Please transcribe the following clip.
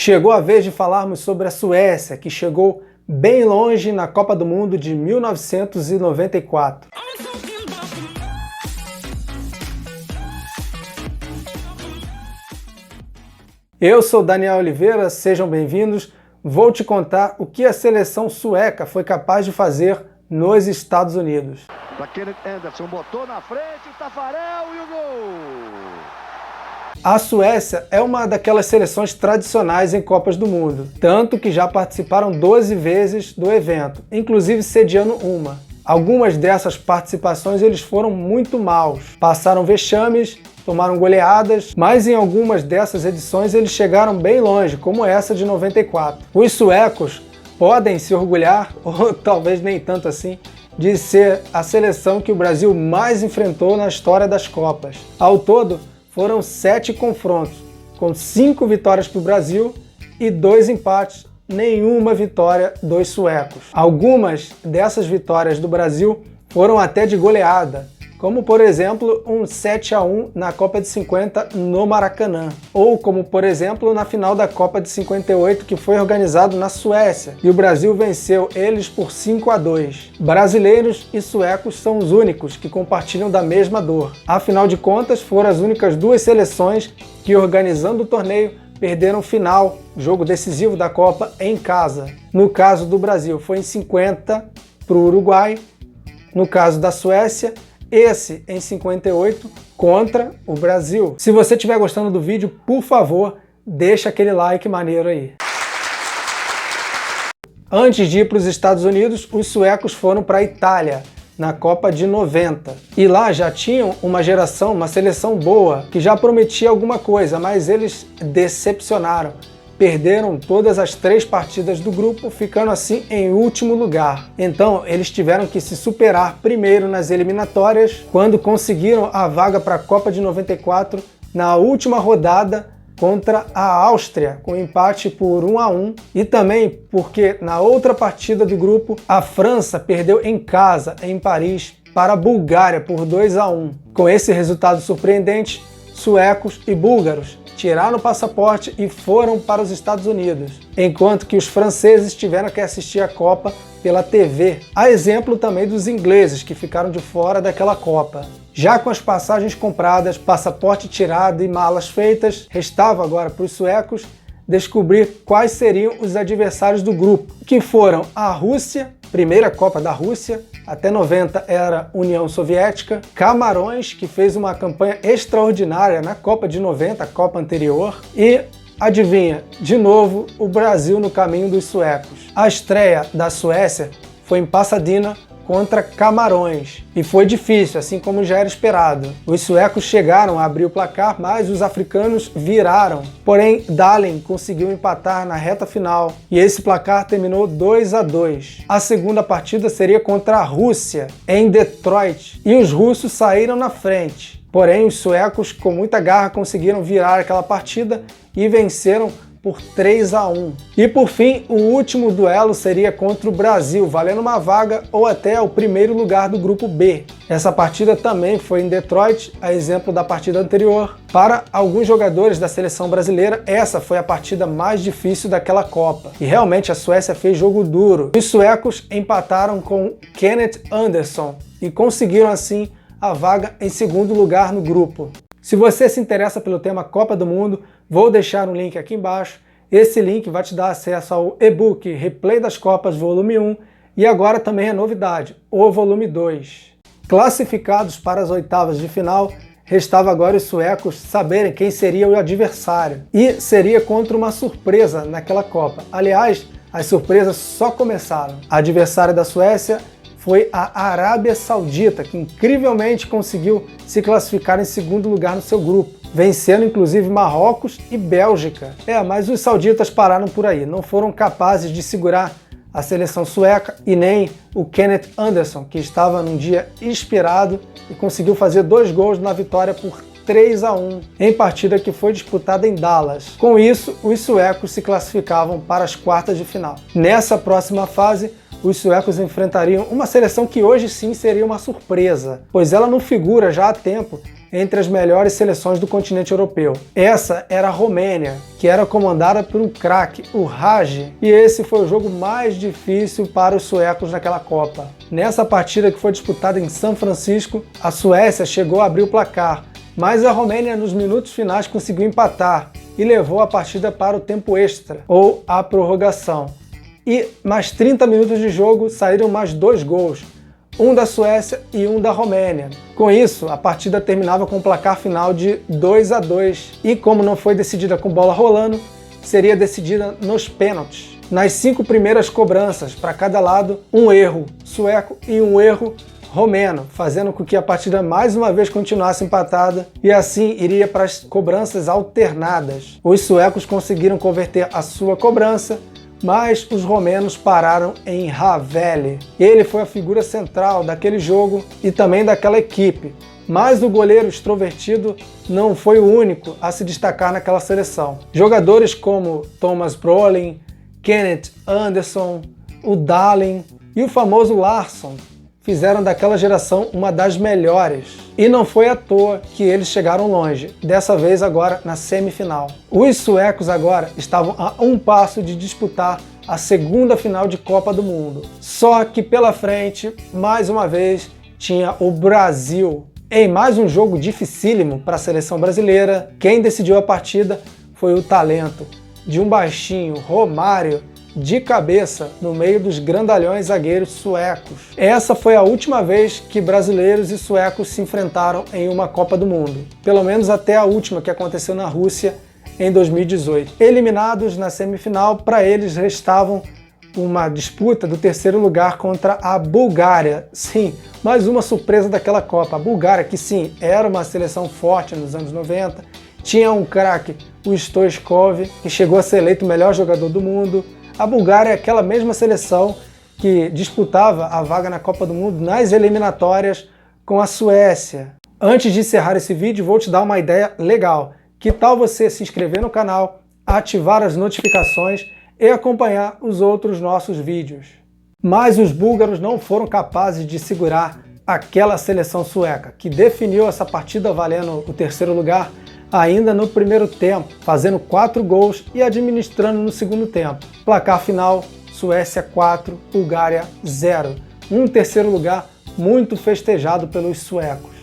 Chegou a vez de falarmos sobre a Suécia, que chegou bem longe na Copa do Mundo de 1994. Eu sou Daniel Oliveira, sejam bem-vindos. Vou te contar o que a seleção sueca foi capaz de fazer nos Estados Unidos. Kenneth Anderson botou na frente, o Tafarel e o gol! A Suécia é uma daquelas seleções tradicionais em Copas do Mundo, tanto que já participaram 12 vezes do evento, inclusive sediando uma. Algumas dessas participações eles foram muito maus, passaram vexames, tomaram goleadas, mas em algumas dessas edições eles chegaram bem longe, como essa de 94. Os suecos podem se orgulhar, ou talvez nem tanto assim, de ser a seleção que o Brasil mais enfrentou na história das Copas. Ao todo, foram 7 confrontos, com 5 vitórias para o Brasil e 2 empates, nenhuma vitória dos suecos. Algumas dessas vitórias do Brasil foram até de goleada, como por exemplo um 7-1 na Copa de 50 no Maracanã, ou como por exemplo na final da Copa de 58 que foi organizado na Suécia e o Brasil venceu eles por 5-2. Brasileiros e suecos são os únicos que compartilham da mesma dor. Afinal de contas, foram as únicas duas seleções que, organizando o torneio, perderam final, jogo decisivo da Copa, em casa. No caso do Brasil foi em 50 para o Uruguai, no caso da Suécia, esse em 58 contra o Brasil. Se você estiver gostando do vídeo, por favor, deixa aquele like maneiro aí. Antes de ir para os Estados Unidos, os suecos foram para a Itália, na Copa de 90. E lá já tinham uma geração, uma seleção boa, que já prometia alguma coisa, mas eles decepcionaram. Perderam todas as 3 partidas do grupo, ficando assim em último lugar. Então, eles tiveram que se superar primeiro nas eliminatórias, quando conseguiram a vaga para a Copa de 94 na última rodada contra a Áustria, com empate por 1-1, e também porque na outra partida do grupo, a França perdeu em casa, em Paris, para a Bulgária por 2-1. Com esse resultado surpreendente, suecos e búlgaros tiraram o passaporte e foram para os Estados Unidos, enquanto que os franceses tiveram que assistir a Copa pela TV, a exemplo também dos ingleses, que ficaram de fora daquela Copa. Já com as passagens compradas, passaporte tirado e malas feitas, restava agora para os suecos descobrir quais seriam os adversários do grupo, que foram a Rússia, primeira Copa da Rússia, até 90 era União Soviética, Camarões, que fez uma campanha extraordinária na Copa de 90, a Copa anterior, e, adivinha, de novo o Brasil no caminho dos suecos. A estreia da Suécia foi em Pasadena contra Camarões, e foi difícil, assim como já era esperado. Os suecos chegaram a abrir o placar, mas os africanos viraram. Porém, Dahlin conseguiu empatar na reta final, e esse placar terminou 2-2. A segunda partida seria contra a Rússia, em Detroit, e os russos saíram na frente. Porém, os suecos, com muita garra, conseguiram virar aquela partida e venceram por 3-1. E por fim, o último duelo seria contra o Brasil, valendo uma vaga ou até o primeiro lugar do grupo B. Essa partida também foi em Detroit, a exemplo da partida anterior. Para alguns jogadores da seleção brasileira, essa foi a partida mais difícil daquela Copa. E realmente a Suécia fez jogo duro. Os suecos empataram com Kenneth Anderson e conseguiram assim a vaga em segundo lugar no grupo. Se você se interessa pelo tema Copa do Mundo, vou deixar um link aqui embaixo. Esse link vai te dar acesso ao e-book Replay das Copas volume 1 e agora também é novidade, o volume 2. Classificados para as oitavas de final, restava agora os suecos saberem quem seria o adversário. E seria contra uma surpresa naquela Copa. Aliás, as surpresas só começaram. A adversária da Suécia foi a Arábia Saudita, que incrivelmente conseguiu se classificar em segundo lugar no seu grupo, vencendo inclusive Marrocos e Bélgica. Mas os sauditas pararam por aí, não foram capazes de segurar a seleção sueca e nem o Kenneth Anderson, que estava num dia inspirado e conseguiu fazer 2 gols na vitória por 3-1 em partida que foi disputada em Dallas. Com isso, os suecos se classificavam para as quartas de final. Nessa próxima fase, os suecos enfrentariam uma seleção que hoje sim seria uma surpresa, pois ela não figura já há tempo entre as melhores seleções do continente europeu. Essa era a Romênia, que era comandada por um craque, o Hagi, e esse foi o jogo mais difícil para os suecos naquela Copa. Nessa partida que foi disputada em São Francisco, a Suécia chegou a abrir o placar, mas a Romênia nos minutos finais conseguiu empatar e levou a partida para o tempo extra, ou a prorrogação. E mais 30 minutos de jogo saíram mais 2 gols, um da Suécia e um da Romênia. Com isso, a partida terminava com um placar final de 2-2 e, como não foi decidida com bola rolando, seria decidida nos pênaltis. Nas 5 primeiras cobranças para cada lado, um erro sueco e um erro romeno, fazendo com que a partida mais uma vez continuasse empatada e assim iria para as cobranças alternadas. Os suecos conseguiram converter a sua cobrança, mas os romenos pararam em Ravelli. Ele foi a figura central daquele jogo e também daquela equipe, mas o goleiro extrovertido não foi o único a se destacar naquela seleção. Jogadores como Thomas Brolin, Kenneth Anderson, o Dahlin e o famoso Larsson fizeram daquela geração uma das melhores. E não foi à toa que eles chegaram longe, dessa vez agora na semifinal. Os suecos agora estavam a um passo de disputar a segunda final de Copa do Mundo. Só que pela frente, mais uma vez, tinha o Brasil. Em mais um jogo dificílimo para a seleção brasileira, quem decidiu a partida foi o talento de um baixinho, Romário, de cabeça no meio dos grandalhões zagueiros suecos. Essa foi a última vez que brasileiros e suecos se enfrentaram em uma Copa do Mundo, pelo menos até a última, que aconteceu na Rússia em 2018. Eliminados na semifinal, para eles restavam uma disputa do terceiro lugar contra a Bulgária. Sim, mais uma surpresa daquela Copa. A Bulgária, que sim, era uma seleção forte nos anos 90, tinha um craque, o Stoichkov, que chegou a ser eleito o melhor jogador do mundo. A Bulgária é aquela mesma seleção que disputava a vaga na Copa do Mundo nas eliminatórias com a Suécia. Antes de encerrar esse vídeo, vou te dar uma ideia legal. Que tal você se inscrever no canal, ativar as notificações e acompanhar os outros nossos vídeos? Mas os búlgaros não foram capazes de segurar aquela seleção sueca, que definiu essa partida valendo o terceiro lugar ainda no primeiro tempo, fazendo 4 gols e administrando no segundo tempo. Placar final, Suécia 4, Bulgária 0. Um terceiro lugar muito festejado pelos suecos.